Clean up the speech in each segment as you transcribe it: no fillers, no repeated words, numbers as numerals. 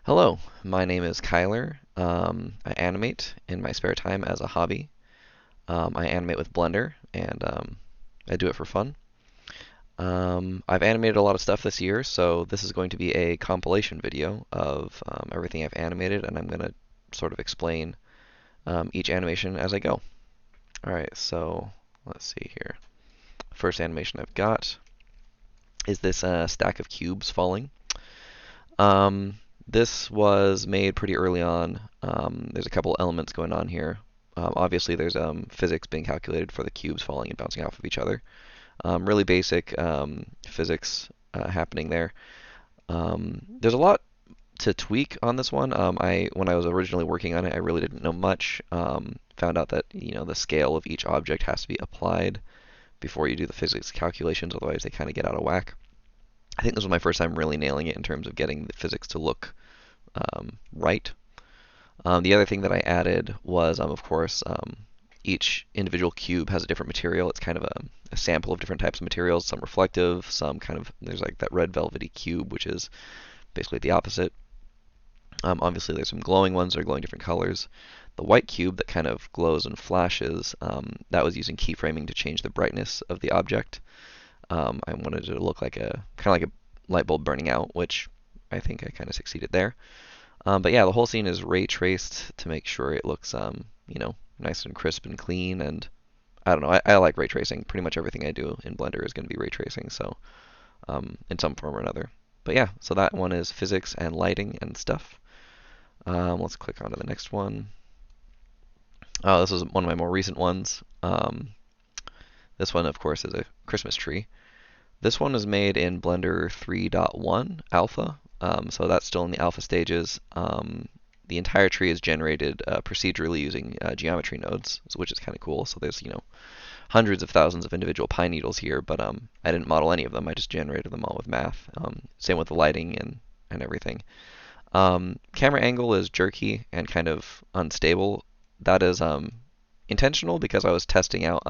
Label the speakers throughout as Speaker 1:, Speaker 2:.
Speaker 1: Hello, my name is Kyler. I animate in my spare time as a hobby. I animate with Blender, and I do it for fun. I've animated a lot of stuff this year, so this is going to be a compilation video of everything I've animated, and I'm going to sort of explain each animation as I go. Alright, so let's see here. First animation I've got is this stack of cubes falling. This was made pretty early on. There's a couple elements going on here. Obviously, there's physics being calculated for the cubes falling and bouncing off of each other. Really basic physics happening there. There's a lot to tweak on this one. When I was originally working on it, I really didn't know much. Found out that the scale of each object has to be applied before you do the physics calculations, otherwise they kind of get out of whack. I think this was my first time really nailing it in terms of getting the physics to look right. The other thing that I added was, of course, each individual cube has a different material. It's kind of a sample of different types of materials, some reflective, some kind of, there's like that red velvety cube, which is basically the opposite. Obviously, there's some glowing ones that are glowing different colors. The white cube that kind of glows and flashes, that was using keyframing to change the brightness of the object. I wanted it to look like kind of like a light bulb burning out, which I think I kind of succeeded there. But yeah, the whole scene is ray traced to make sure it looks, nice and crisp and clean. And I don't know, I like ray tracing. Pretty much everything I do in Blender is going to be ray tracing, so in some form or another. But yeah, so that one is physics and lighting and stuff. Let's click on to the next one. Oh, this is one of my more recent ones. This one, of course, is a Christmas tree. This one is made in Blender 3.1 alpha, so that's still in the alpha stages. The entire tree is generated procedurally using geometry nodes, which is kind of cool. So there's, hundreds of thousands of individual pine needles here, but I didn't model any of them. I just generated them all with math. Same with the lighting and everything. Camera angle is jerky and kind of unstable. That is intentional because I was testing out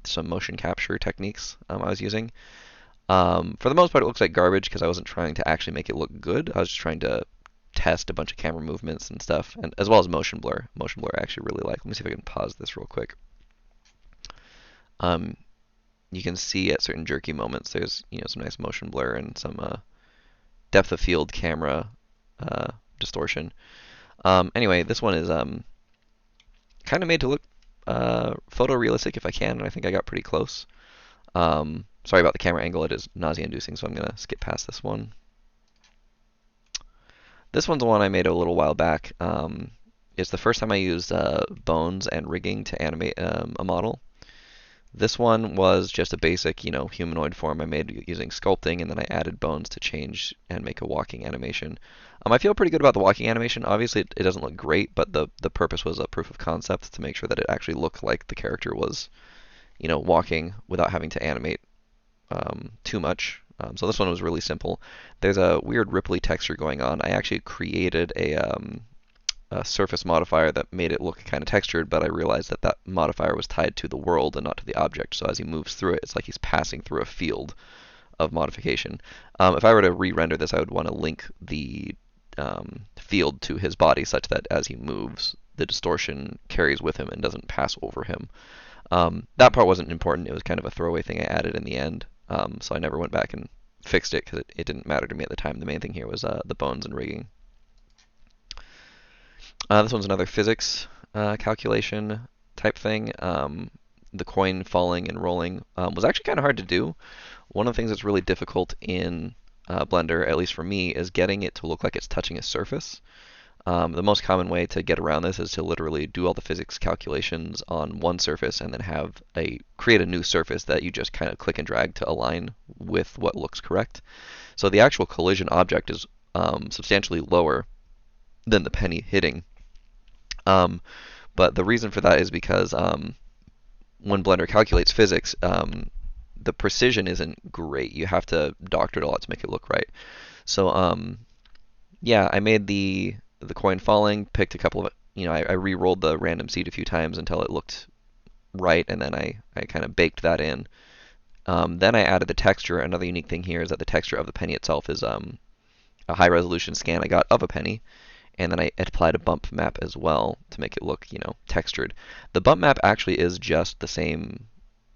Speaker 1: some motion capture techniques I was using. For the most part, it looks like garbage because I wasn't trying to actually make it look good. I was just trying to test a bunch of camera movements and stuff, and as well as motion blur. Motion blur I actually really like. Let me see if I can pause this real quick. You can see at certain jerky moments there's some nice motion blur and some depth of field camera distortion. Anyway, this one is kind of made to look photorealistic if I can, and I think I got pretty close. Sorry about the camera angle, it is nausea-inducing, so I'm going to skip past this one. This one's the one I made a little while back. It's the first time I used bones and rigging to animate a model. This one was just a basic, humanoid form I made using sculpting, and then I added bones to change and make a walking animation. I feel pretty good about the walking animation. Obviously, it doesn't look great, but the purpose was a proof of concept to make sure that it actually looked like the character was, walking without having to animate too much. So this one was really simple. There's a weird ripply texture going on. I actually created a surface modifier that made it look kind of textured, but I realized that that modifier was tied to the world and not to the object. So as he moves through it, it's like he's passing through a field of modification. If I were to re-render this, I would want to link the field to his body such that as he moves, the distortion carries with him and doesn't pass over him. That part wasn't important. It was kind of a throwaway thing I added in the end. So I never went back and fixed it because it didn't matter to me at the time. The main thing here was the bones and rigging. This one's another physics calculation type thing. The coin falling and rolling was actually kind of hard to do. One of the things that's really difficult in Blender, at least for me, is getting it to look like it's touching a surface. The most common way to get around this is to literally do all the physics calculations on one surface and then create a new surface that you just kind of click and drag to align with what looks correct. So the actual collision object is substantially lower than the penny hitting. But the reason for that is because when Blender calculates physics, the precision isn't great. You have to doctor it a lot to make it look right. So yeah, I made the coin falling, picked a couple of, I re-rolled the random seed a few times until it looked right, and then I kind of baked that in. Then I added the texture. Another unique thing here is that the texture of the penny itself is a high resolution scan I got of a penny, and then I applied a bump map as well to make it look, textured. The bump map actually is just the same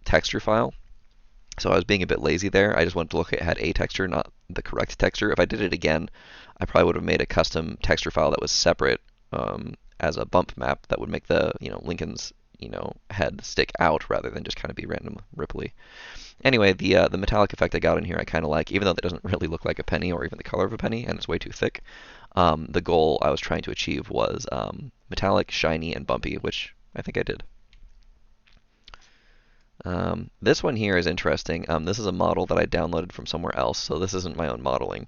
Speaker 1: texture file, so I was being a bit lazy there. I just wanted to look at it had a texture, not the correct texture. If I did it again, I probably would have made a custom texture file that was separate as a bump map that would make the, Lincoln's, head stick out rather than just kind of be random ripply. Anyway, the metallic effect I got in here I kind of like, even though that doesn't really look like a penny or even the color of a penny, and it's way too thick. The goal I was trying to achieve was metallic, shiny, and bumpy, which I think I did. This one here is interesting. This is a model that I downloaded from somewhere else, so this isn't my own modeling.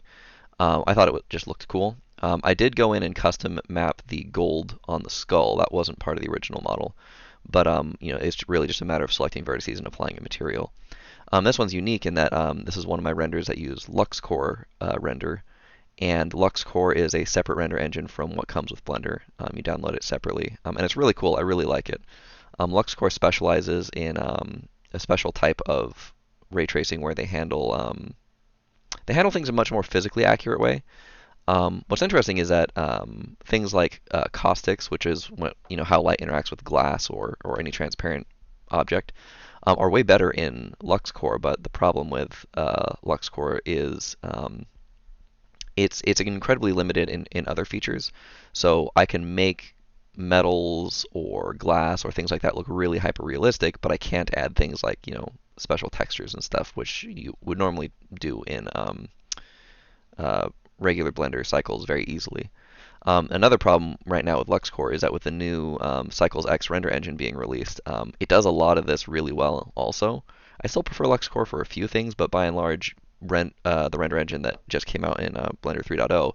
Speaker 1: I thought it just looked cool. I did go in and custom map the gold on the skull. That wasn't part of the original model, but it's really just a matter of selecting vertices and applying a material. This one's unique in that this is one of my renders that use Lux Core Render, and Lux Core is a separate render engine from what comes with Blender. You download it separately, and it's really cool. I really like it. Lux Core specializes in a special type of ray tracing where they handle things in a much more physically accurate way. What's interesting is that things like caustics, which is how light interacts with glass or any transparent object, are way better in Lux Core. But the problem with Lux Core is it's incredibly limited in other features. So I can make metals or glass or things like that look really hyper realistic, but I can't add things like special textures and stuff, which you would normally do in regular Blender cycles very easily. Another problem right now with LuxCore is that with the new Cycles X render engine being released, it does a lot of this really well also. I still prefer LuxCore for a few things, but by and large, the render engine that just came out in Blender 3.0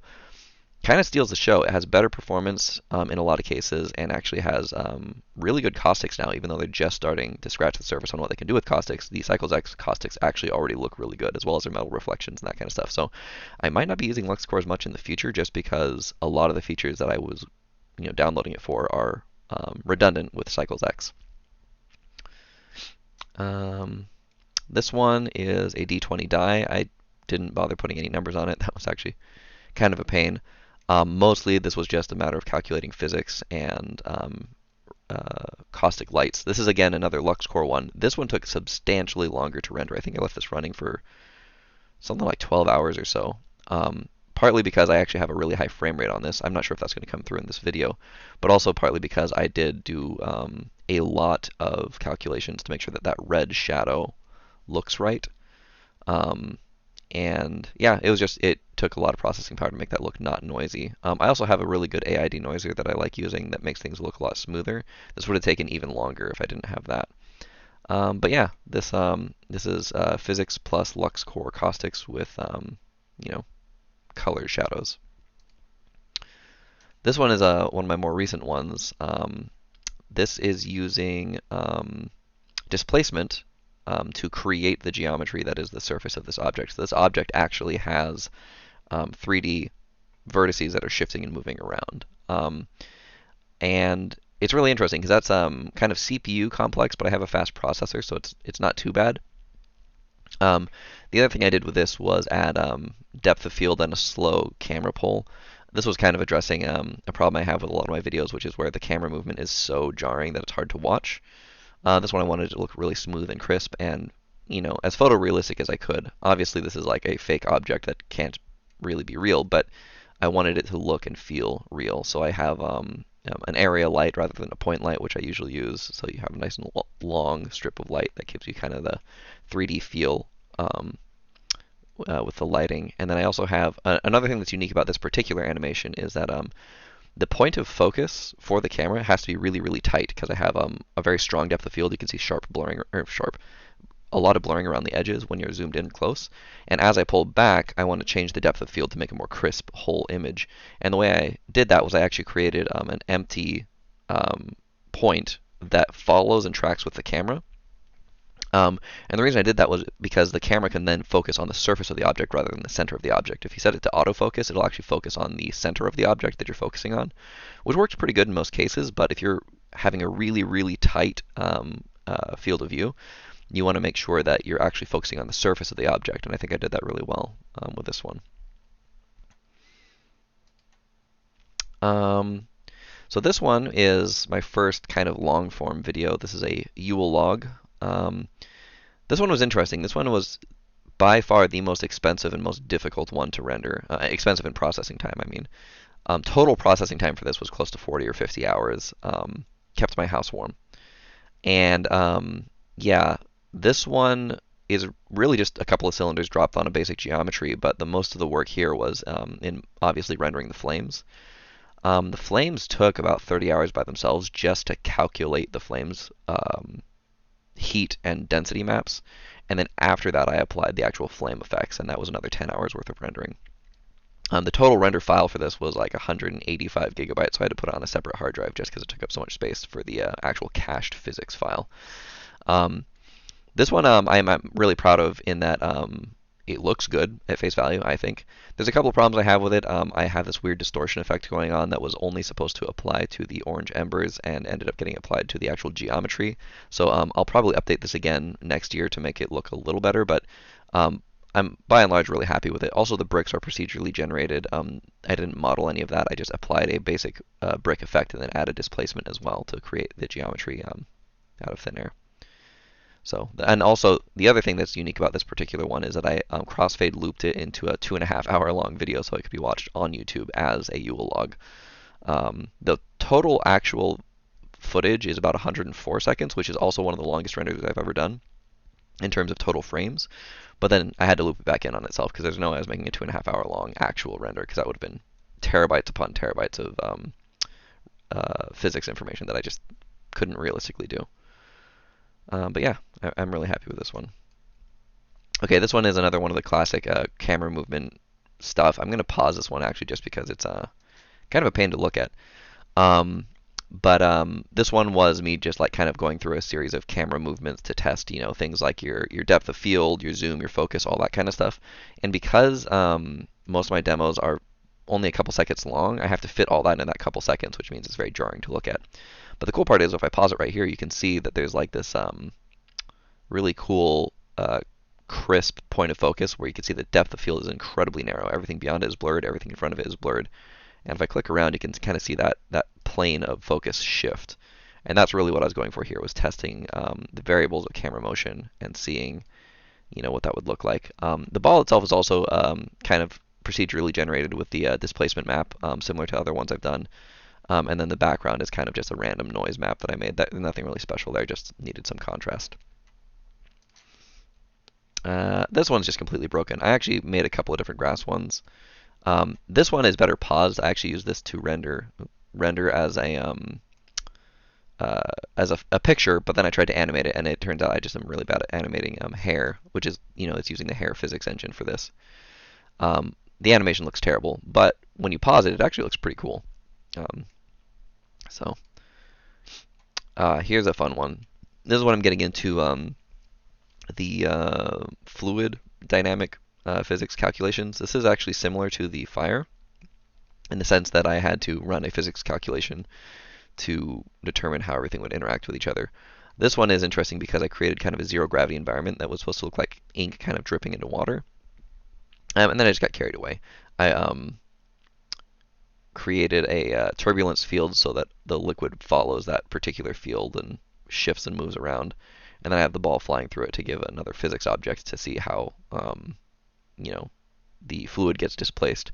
Speaker 1: kind of steals the show. It has better performance in a lot of cases and actually has really good caustics now, even though they're just starting to scratch the surface on what they can do with caustics. The Cycles X caustics actually already look really good, as well as their metal reflections and that kind of stuff. So I might not be using LuxCore as much in the future just because a lot of the features that I was downloading it for are redundant with Cycles X. This one is a D20 die. I didn't bother putting any numbers on it. That was actually kind of a pain. Mostly this was just a matter of calculating physics and caustic lights. This is again another LuxCore one. This one took substantially longer to render. I think I left this running for something like 12 hours or so. Partly because I actually have a really high frame rate on this. I'm not sure if that's going to come through in this video, but also partly because I did do a lot of calculations to make sure that that red shadow looks right. And yeah, it took a lot of processing power to make that look not noisy. I also have a really good AI denoiser that I like using that makes things look a lot smoother. This would have taken even longer if I didn't have that. But yeah, this is physics plus LuxCore caustics with colored shadows. This one is one of my more recent ones. This is using displacement to create the geometry that is the surface of this object. So this object actually has 3D vertices that are shifting and moving around. And it's really interesting because that's kind of CPU complex, but I have a fast processor, so it's not too bad. The other thing I did with this was add depth of field and a slow camera pull. This was kind of addressing a problem I have with a lot of my videos, which is where the camera movement is so jarring that it's hard to watch. This one I wanted to look really smooth and crisp and, as photorealistic as I could. Obviously, this is like a fake object that can't really be real, but I wanted it to look and feel real. So I have an area light rather than a point light, which I usually use. So you have a nice and long strip of light that gives you kind of the 3D feel with the lighting. And then I also have another thing that's unique about this particular animation is that the point of focus for the camera has to be really, really tight because I have a very strong depth of field. You can see a lot of blurring around the edges when you're zoomed in close. And as I pull back, I want to change the depth of field to make a more crisp whole image. And the way I did that was I actually created an empty point that follows and tracks with the camera. And the reason I did that was because the camera can then focus on the surface of the object rather than the center of the object. If you set it to autofocus, it'll actually focus on the center of the object that you're focusing on, which works pretty good in most cases. But if you're having a really, really tight field of view, you want to make sure that you're actually focusing on the surface of the object. And I think I did that really well with this one. Um, so this one is my first kind of long form video. This is a Yule Log. Um, this one was interesting. This one was by far the most expensive and most difficult one to render. Expensive in processing time, I mean. Total processing time for this was close to 40 or 50 hours. Kept my house warm. And yeah, this one is really just a couple of cylinders dropped on a basic geometry, but the most of the work here was in obviously rendering the flames. The flames took about 30 hours by themselves just to calculate the flames heat and density maps. And then after that, I applied the actual flame effects, and that was another 10 hours worth of rendering. The total render file for this was like 185 gigabytes, so I had to put it on a separate hard drive just because it took up so much space for the actual cached physics file. Um, this one I'm really proud of in that it looks good at face value, I think. There's a couple of problems I have with it. I have this weird distortion effect going on that was only supposed to apply to the orange embers and ended up getting applied to the actual geometry. So I'll probably update this again next year to make it look a little better, but um, I'm by and large really happy with it. Also, the bricks are procedurally generated. I didn't model any of that. I just applied a basic brick effect and then added displacement as well to create the geometry out of thin air. So, and also the other thing that's unique about this particular one is that I crossfade looped it into a 2.5 hour long video so it could be watched on YouTube as a Yule log. The total actual footage is about 104 seconds, which is also one of the longest renders I've ever done in terms of total frames. But then I had to loop it back in on itself because there's no way I was making a 2.5 hour long actual render because that would have been terabytes upon terabytes of physics information that I just couldn't realistically do. But yeah, I'm really happy with this one. Okay, this one is another one of the classic camera movement stuff. I'm going to pause this one actually just because it's kind of a pain to look at. But this one was me just like kind of going through a series of camera movements to test, things like your depth of field, your zoom, your focus, all that kind of stuff. And because most of my demos are only a couple seconds long, I have to fit all that in that couple seconds, which means it's very jarring to look at. But the cool part is if I pause it right here, you can see that there's like this really cool crisp point of focus where you can see the depth of field is incredibly narrow. Everything beyond it is blurred. Everything in front of it is blurred. And if I click around, you can kind of see that plane of focus shift. And that's really what I was going for here, was testing the variables of camera motion and seeing, what that would look like. The ball itself is also kind of procedurally generated with the displacement map, similar to other ones I've done. And then the background is kind of just a random noise map that I made. Nothing really special there, just needed some contrast. This one's just completely broken. I actually made a couple of different grass ones. This one is better paused. I actually use this to render as a picture, but then I tried to animate it, and it turns out I just am really bad at animating hair, which is it's using the hair physics engine for this. The animation looks terrible, but when you pause it, it actually looks pretty cool. So here's a fun one. This is what I'm getting into the fluid dynamic physics calculations. This is actually similar to the fire in the sense that I had to run a physics calculation to determine how everything would interact with each other. This one is interesting because I created kind of a zero gravity environment that was supposed to look like ink kind of dripping into water. And then I just got carried away. I created a turbulence field so that the liquid follows that particular field and shifts and moves around. And then I have the ball flying through it to give another physics object to see how, the fluid gets displaced.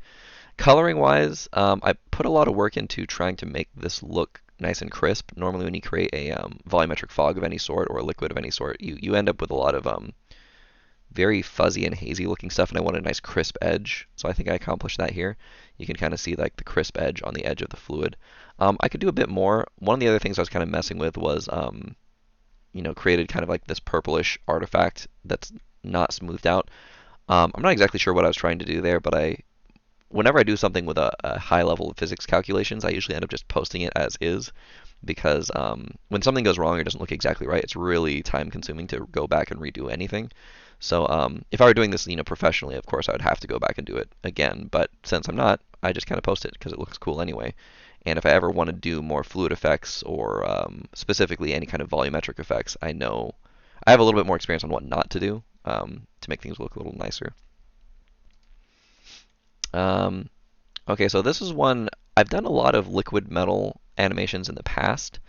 Speaker 1: Coloring wise, I put a lot of work into trying to make this look nice and crisp. Normally when you create a volumetric fog of any sort or a liquid of any sort, you end up with a lot of very fuzzy and hazy looking stuff, and I wanted a nice crisp edge, so I think I accomplished that here. You can kind of see like the crisp edge on the edge of the fluid. I could do a bit more. One of the other things I was kind of messing with was created kind of like this purplish artifact that's not smoothed out. I'm not exactly sure what I was trying to do there, but whenever I do something with a high level of physics calculations, I usually end up just posting it as is, because when something goes wrong or doesn't look exactly right, it's really time consuming to go back and redo anything. So if I were doing this, professionally, of course, I would have to go back and do it again. But since I'm not, I just kind of post it because it looks cool anyway. And if I ever want to do more fluid effects or specifically any kind of volumetric effects, I know I have a little bit more experience on what not to do to make things look a little nicer. Okay, so this is one I've done a lot of liquid metal animations in the past,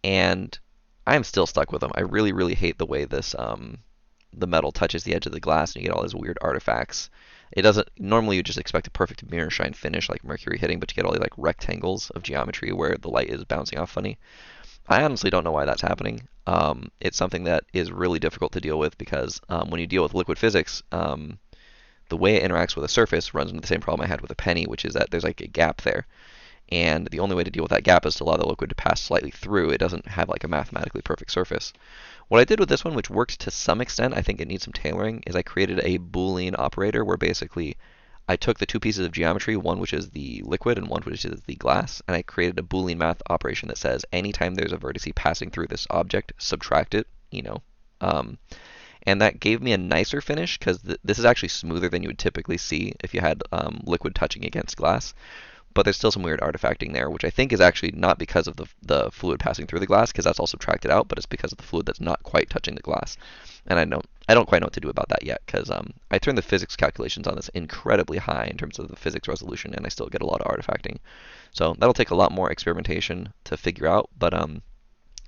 Speaker 1: and I'm still stuck with them. I really, really hate the way this the metal touches the edge of the glass and you get all these weird artifacts. It doesn't normally you just expect a perfect mirror shine finish like mercury hitting, but you get all these like rectangles of geometry where the light is bouncing off funny. I honestly don't know why that's happening. It's something that is really difficult to deal with because when you deal with liquid physics, the way it interacts with a surface runs into the same problem I had with a penny, which is that there's like a gap there. And the only way to deal with that gap is to allow the liquid to pass slightly through. It doesn't have like a mathematically perfect surface. What I did with this one, which worked to some extent, I think it needs some tailoring, is I created a Boolean operator where basically I took the two pieces of geometry, one which is the liquid and one which is the glass, and I created a Boolean math operation that says anytime there's a vertice passing through this object, subtract it, Um, and that gave me a nicer finish because this is actually smoother than you would typically see if you had liquid touching against glass. But there's still some weird artifacting there, which I think is actually not because of the fluid passing through the glass, because that's all subtracted out, but it's because of the fluid that's not quite touching the glass. And I don't quite know what to do about that yet, because I turned the physics calculations on this incredibly high in terms of the physics resolution, and I still get a lot of artifacting. So that'll take a lot more experimentation to figure out, but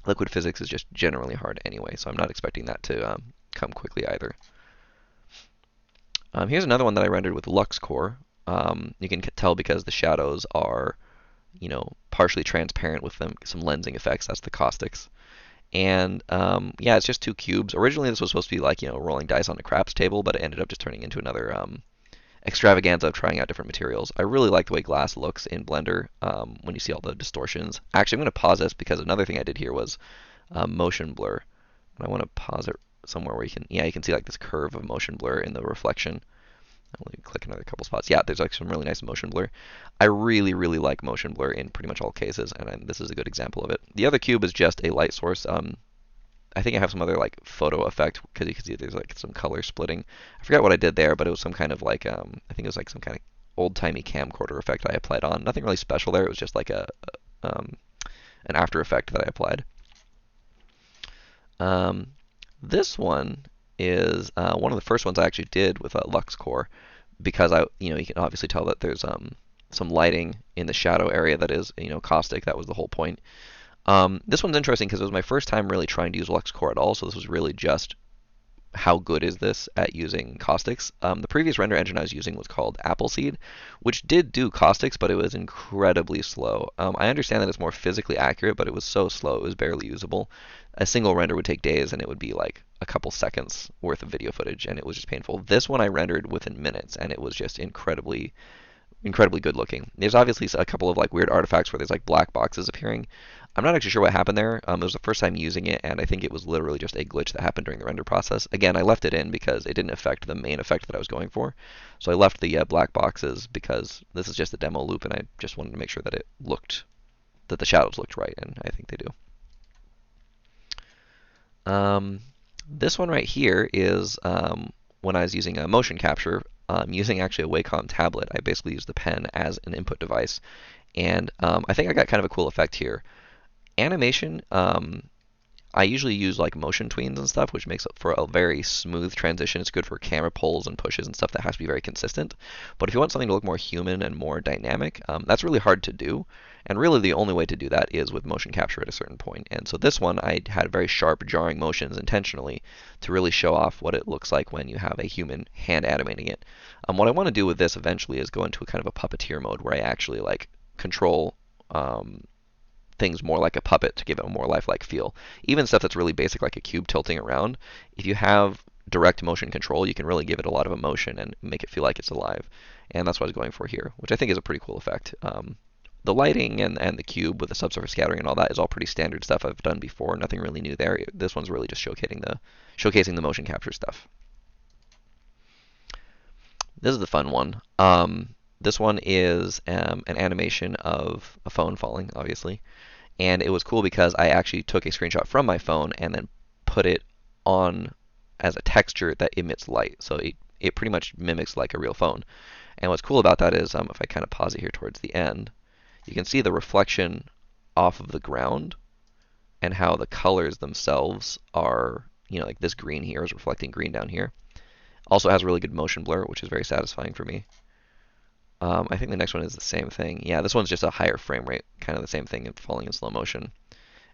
Speaker 1: liquid physics is just generally hard anyway, so I'm not expecting that to come quickly either. Here's another one that I rendered with Lux Core. You can tell because the shadows are, partially transparent with some lensing effects. That's the caustics. And yeah, it's just two cubes. Originally, this was supposed to be like, rolling dice on a craps table, but it ended up just turning into another extravaganza of trying out different materials. I really like the way glass looks in Blender when you see all the distortions. Actually, I'm going to pause this because another thing I did here was motion blur. And I want to pause it somewhere where you can see like this curve of motion blur in the reflection. Let me click another couple spots. Yeah, there's like some really nice motion blur. I really, really like motion blur in pretty much all cases, and this is a good example of it. The other cube is just a light source. I think I have some other like photo effect because you can see there's like some color splitting. I forgot what I did there, but it was some kind of like I think it was like some kind of old-timey camcorder effect I applied on. Nothing really special there. It was just like an after effect that I applied. This one is one of the first ones I actually did with Lux Core because you can obviously tell that there's some lighting in the shadow area that is, caustic. That was the whole point. This one's interesting because it was my first time really trying to use Lux Core at all, so this was really just how good is this at using caustics. The previous render engine I was using was called Appleseed, which did do caustics, but it was incredibly slow. I understand that it's more physically accurate, but it was so slow it was barely usable. A single render would take days, and it would be like a couple seconds worth of video footage, and it was just painful. This one I rendered within minutes, and it was just incredibly good looking. There's obviously a couple of like weird artifacts where there's like black boxes appearing. I'm not actually sure what happened there. It was the first time using it, and I think it was literally just a glitch that happened during the render process. Again, I left it in because it didn't affect the main effect that I was going for. So I left the black boxes because this is just a demo loop, and I just wanted to make sure that that the shadows looked right, and I think they do. This one right here is when I was using a motion capture, using actually a Wacom tablet. I basically used the pen as an input device, and I think I got kind of a cool effect here. Animation, I usually use like motion tweens and stuff, which makes it for a very smooth transition. It's good for camera pulls and pushes and stuff that has to be very consistent. But if you want something to look more human and more dynamic, that's really hard to do. And really the only way to do that is with motion capture at a certain point. And so this one, I had very sharp, jarring motions intentionally to really show off what it looks like when you have a human hand animating it. What I want to do with this eventually is go into a kind of a puppeteer mode where I actually like control things more like a puppet to give it a more lifelike feel. Even stuff that's really basic like a cube tilting around, if you have direct motion control, you can really give it a lot of emotion and make it feel like it's alive. And that's what I was going for here, which I think is a pretty cool effect. The lighting and the cube with the subsurface scattering and all that is all pretty standard stuff I've done before. Nothing really new there. This one's really just showcasing the motion capture stuff. This is the fun one. This one is an animation of a phone falling, obviously. And it was cool because I actually took a screenshot from my phone and then put it on as a texture that emits light. So it pretty much mimics like a real phone. And what's cool about that is if I kind of pause it here towards the end, you can see the reflection off of the ground and how the colors themselves are, like this green here is reflecting green down here. Also has really good motion blur, which is very satisfying for me. I think the next one is the same thing. Yeah, this one's just a higher frame rate, kind of the same thing, falling in slow motion.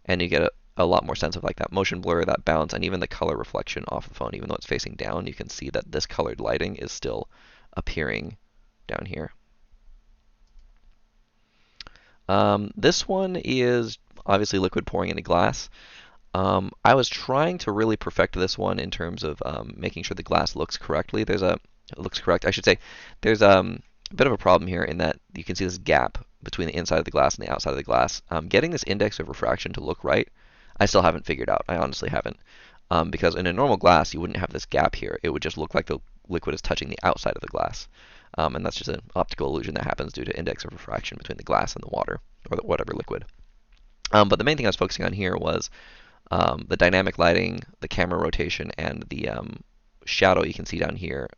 Speaker 1: And you get a lot more sense of like that motion blur, that bounce, and even the color reflection off the phone. Even though it's facing down, you can see that this colored lighting is still appearing down here. This one is obviously liquid pouring into glass. I was trying to really perfect this one in terms of making sure the glass looks correctly. Looks correct, I should say. There's a bit of a problem here in that you can see this gap between the inside of the glass and the outside of the glass. Getting this index of refraction to look right, I still haven't figured out. I honestly haven't. Because in a normal glass, you wouldn't have this gap here. It would just look like the liquid is touching the outside of the glass. And that's just an optical illusion that happens due to index of refraction between the glass and the water, or whatever liquid. But the main thing I was focusing on here was the dynamic lighting, the camera rotation, and the shadow you can see down here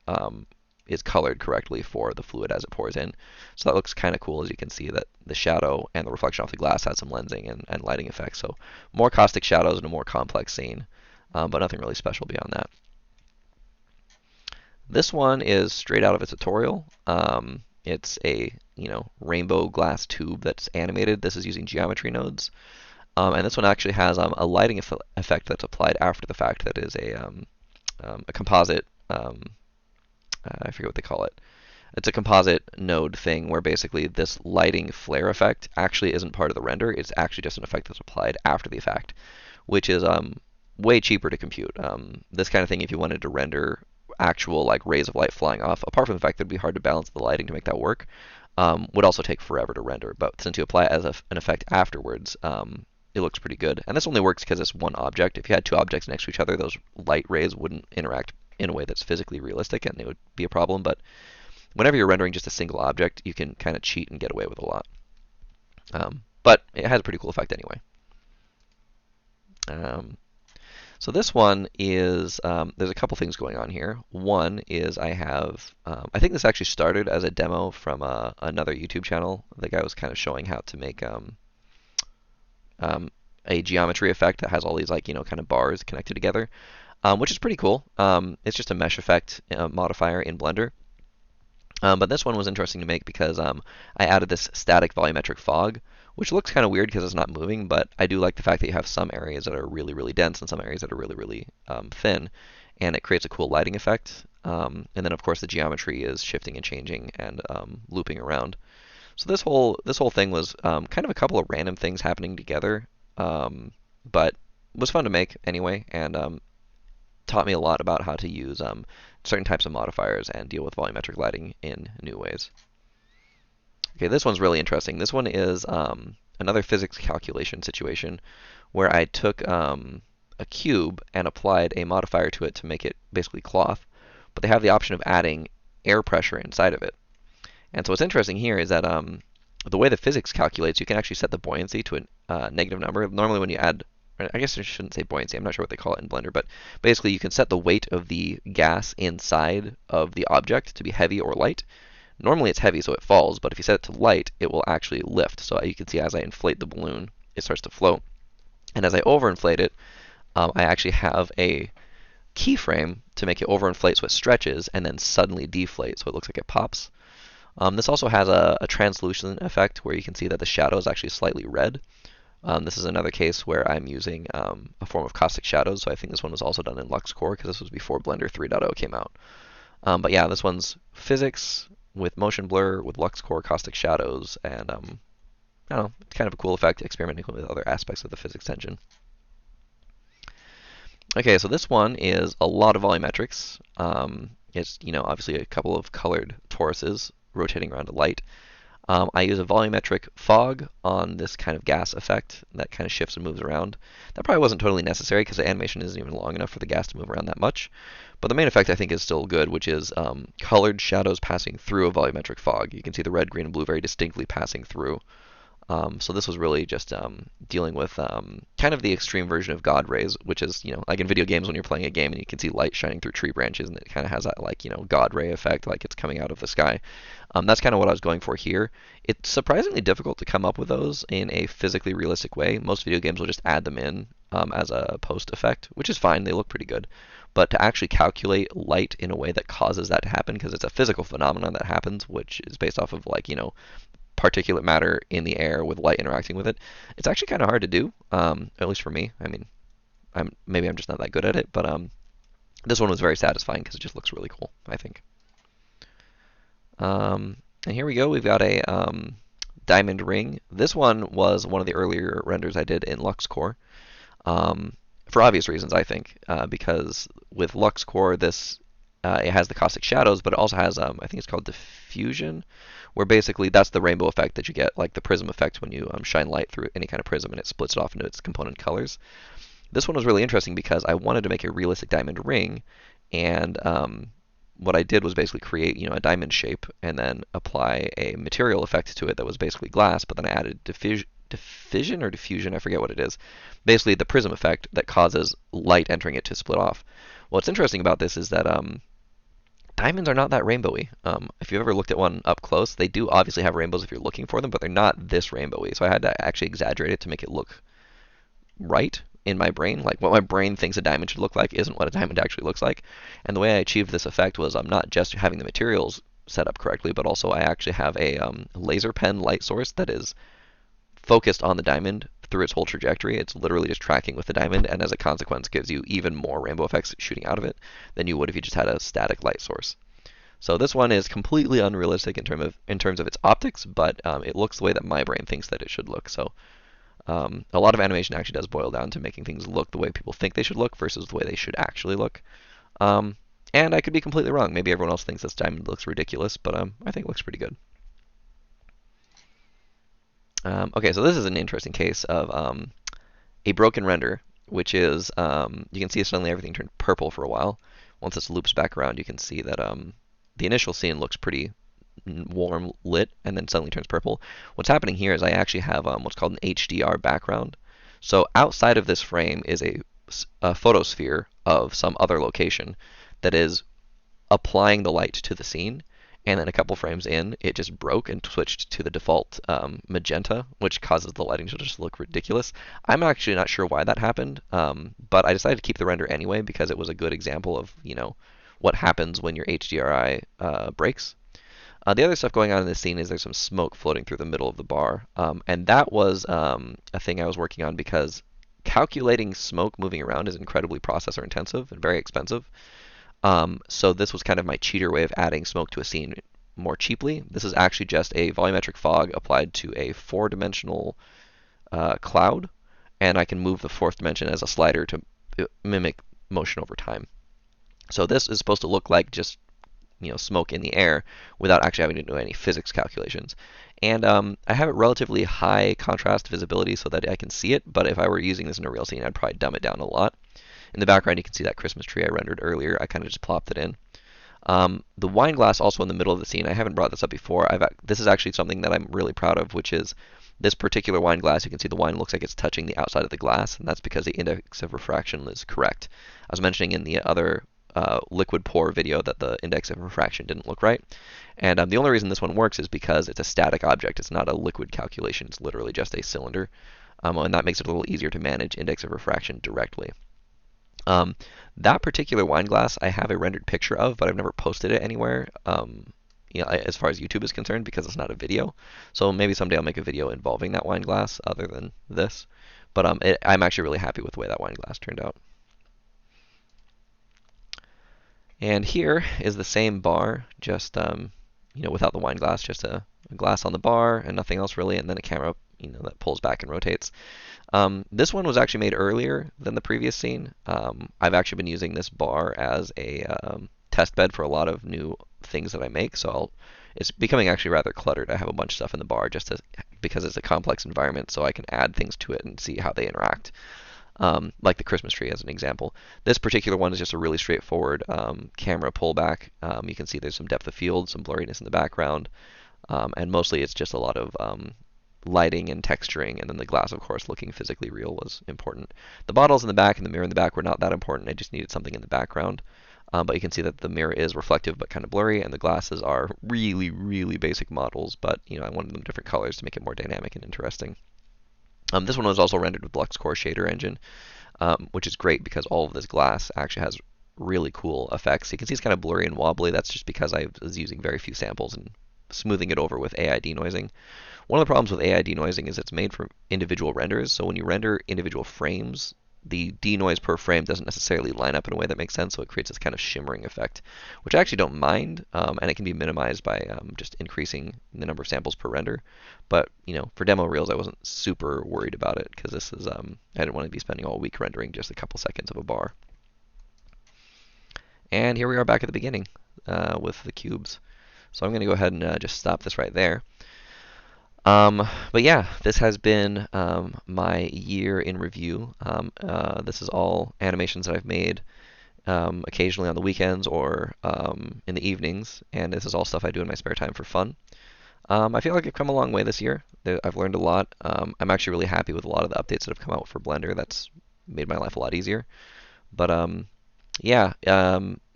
Speaker 1: is colored correctly for the fluid as it pours in. So that looks kind of cool, as you can see that the shadow and the reflection off the glass has some lensing and lighting effects. So more caustic shadows in a more complex scene, but nothing really special beyond that. This one is straight out of a tutorial. It's a rainbow glass tube that's animated. This is using geometry nodes. And this one actually has a lighting effect that's applied after the fact that is a composite, I forget what they call it. It's a composite node thing where basically this lighting flare effect actually isn't part of the render. It's actually just an effect that's applied after the effect, which is way cheaper to compute. This kind of thing, if you wanted to render actual like rays of light flying off, apart from the fact that it'd be hard to balance the lighting to make that work, would also take forever to render. But since you apply it as an effect afterwards, it looks pretty good. And this only works because it's one object. If you had two objects next to each other, those light rays wouldn't interact in a way that's physically realistic, and it would be a problem. But whenever you're rendering just a single object, you can kind of cheat and get away with a lot. But it has a pretty cool effect anyway. So this one is, there's a couple things going on here. One is I have, I think this actually started as a demo from another YouTube channel. The guy was kind of showing how to make a geometry effect that has all these like, kind of bars connected together, which is pretty cool. It's just a mesh effect modifier in Blender. But this one was interesting to make because I added this static volumetric fog, which looks kind of weird because it's not moving, but I do like the fact that you have some areas that are really, really dense and some areas that are really, really thin, and it creates a cool lighting effect. And then, of course, the geometry is shifting and changing and looping around. So this whole thing was kind of a couple of random things happening together, but was fun to make anyway, and taught me a lot about how to use certain types of modifiers and deal with volumetric lighting in new ways. Okay, this one's really interesting. This one is another physics calculation situation where I took a cube and applied a modifier to it to make it basically cloth, but they have the option of adding air pressure inside of it. And so what's interesting here is that the way the physics calculates, you can actually set the buoyancy to a negative number. Normally when you add, I guess I shouldn't say buoyancy, I'm not sure what they call it in Blender, but basically you can set the weight of the gas inside of the object to be heavy or light. Normally it's heavy, so it falls, but if you set it to light, it will actually lift. So you can see as I inflate the balloon, it starts to float. And as I overinflate it, I actually have a keyframe to make it overinflate so it stretches and then suddenly deflate so it looks like it pops. This also has a translucent effect where you can see that the shadow is actually slightly red. This is another case where I'm using a form of caustic shadows, so I think this one was also done in Lux Core because this was before Blender 3.0 came out. But yeah, this one's physics with motion blur, with Lux Core caustic shadows, and I don't know, it's kind of a cool effect, experimenting with other aspects of the physics engine. Okay, so this one is a lot of volumetrics. It's obviously a couple of colored toruses rotating around a light. I use a volumetric fog on this kind of gas effect that kind of shifts and moves around. That probably wasn't totally necessary because the animation isn't even long enough for the gas to move around that much. But the main effect I think is still good, which is colored shadows passing through a volumetric fog. You can see the red, green, and blue very distinctly passing through. So this was really just dealing with kind of the extreme version of God rays, which is, like in video games when you're playing a game and you can see light shining through tree branches and it kind of has that like, God ray effect, like it's coming out of the sky. That's kind of what I was going for here. It's surprisingly difficult to come up with those in a physically realistic way. Most video games will just add them in as a post effect, which is fine. They look pretty good. But to actually calculate light in a way that causes that to happen, because it's a physical phenomenon that happens, which is based off of like, particulate matter in the air with light interacting with it, it's actually kind of hard to do, at least for me. I mean, maybe I'm just not that good at it, but this one was very satisfying because it just looks really cool, I think. And here we go. We've got a diamond ring. This one was one of the earlier renders I did in Lux Core, for obvious reasons, I think, because with Lux Core, it has the caustic shadows, but it also has, I think it's called diffusion, where basically that's the rainbow effect that you get, like the prism effect when you shine light through any kind of prism and it splits it off into its component colors. This one was really interesting because I wanted to make a realistic diamond ring, and what I did was basically create, a diamond shape and then apply a material effect to it that was basically glass, but then I added diffusion or diffusion, I forget what it is. Basically the prism effect that causes light entering it to split off. What's interesting about this is that diamonds are not that rainbowy. If you've ever looked at one up close, they do obviously have rainbows if you're looking for them, but they're not this rainbowy. So I had to actually exaggerate it to make it look right in my brain. Like what my brain thinks a diamond should look like isn't what a diamond actually looks like. And the way I achieved this effect was I'm not just having the materials set up correctly, but also I actually have a laser pen light source that is focused on the diamond through its whole trajectory. It's literally just tracking with the diamond, and as a consequence gives you even more rainbow effects shooting out of it than you would if you just had a static light source. So this one is completely unrealistic in terms of its optics, but it looks the way that my brain thinks that it should look. So a lot of animation actually does boil down to making things look the way people think they should look versus the way they should actually look. And I could be completely wrong. Maybe everyone else thinks this diamond looks ridiculous, but I think it looks pretty good. Okay, so this is an interesting case of a broken render, which is you can see suddenly everything turned purple for a while. Once this loops back around, you can see that the initial scene looks pretty warm lit and then suddenly turns purple. What's happening here is I actually have what's called an HDR background. So outside of this frame is a photosphere of some other location that is applying the light to the scene. And then a couple frames in, it just broke and switched to the default magenta, which causes the lighting to just look ridiculous. I'm actually not sure why that happened, but I decided to keep the render anyway because it was a good example of, what happens when your HDRI breaks. The other stuff going on in this scene is there's some smoke floating through the middle of the bar, and that was a thing I was working on because calculating smoke moving around is incredibly processor intensive and very expensive. So this was kind of my cheater way of adding smoke to a scene more cheaply. This is actually just a volumetric fog applied to a four-dimensional cloud, and I can move the fourth dimension as a slider to mimic motion over time. So this is supposed to look like just smoke in the air without actually having to do any physics calculations. And I have it relatively high contrast visibility so that I can see it, but if I were using this in a real scene, I'd probably dumb it down a lot. In the background, you can see that Christmas tree I rendered earlier. I kind of just plopped it in. The wine glass also in the middle of the scene, I haven't brought this up before. This is actually something that I'm really proud of, which is this particular wine glass. You can see the wine looks like it's touching the outside of the glass, and that's because the index of refraction is correct. I was mentioning in the other liquid pour video that the index of refraction didn't look right. And the only reason this one works is because it's a static object. It's not a liquid calculation. It's literally just a cylinder. And that makes it a little easier to manage index of refraction directly. That particular wine glass I have a rendered picture of, but I've never posted it anywhere. As far as YouTube is concerned, because it's not a video. So maybe someday I'll make a video involving that wine glass other than this. But I'm actually really happy with the way that wine glass turned out. And here is the same bar, just without the wine glass, just a glass on the bar and nothing else really, and then a camera that pulls back and rotates. This one was actually made earlier than the previous scene. I've actually been using this bar as a test bed for a lot of new things that I make, so it's becoming actually rather cluttered. I have a bunch of stuff in the bar because it's a complex environment, so I can add things to it and see how they interact. Like the Christmas tree as an example. This particular one is just a really straightforward camera pullback. You can see there's some depth of field, some blurriness in the background, and mostly it's just a lot of lighting and texturing, and then the glass, of course, looking physically real was important. The bottles in the back and the mirror in the back were not that important. I just needed something in the background. But you can see that the mirror is reflective but kind of blurry, and the glasses are really, really basic models, but I wanted them different colors to make it more dynamic and interesting. This one was also rendered with Lux Core Shader engine, which is great because all of this glass actually has really cool effects. You can see it's kind of blurry and wobbly. That's just because I was using very few samples and smoothing it over with AI denoising. One of the problems with AI denoising is it's made for individual renders, so when you render individual frames, the denoise per frame doesn't necessarily line up in a way that makes sense, so it creates this kind of shimmering effect, which I actually don't mind, and it can be minimized by just increasing the number of samples per render. But for demo reels, I wasn't super worried about it because this is I didn't want to be spending all week rendering just a couple seconds of a bar. And here we are back at the beginning with the cubes. So I'm going to go ahead and just stop this right there. But yeah, this has been my year in review. This is all animations that I've made occasionally on the weekends or in the evenings, and this is all stuff I do in my spare time for fun. I feel like I've come a long way this year. I've learned a lot. I'm actually really happy with a lot of the updates that have come out for Blender. That's made my life a lot easier. But yeah,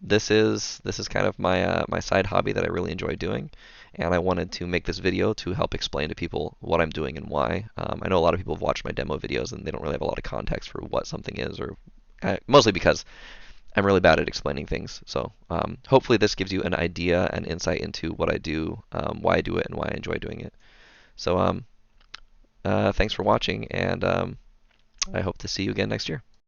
Speaker 1: this is kind of my side hobby that I really enjoy doing, and I wanted to make this video to help explain to people what I'm doing and why. I know a lot of people have watched my demo videos and they don't really have a lot of context for what something is, or mostly because I'm really bad at explaining things. So hopefully this gives you an idea and insight into what I do, why I do it, and why I enjoy doing it. So thanks for watching, and I hope to see you again next year.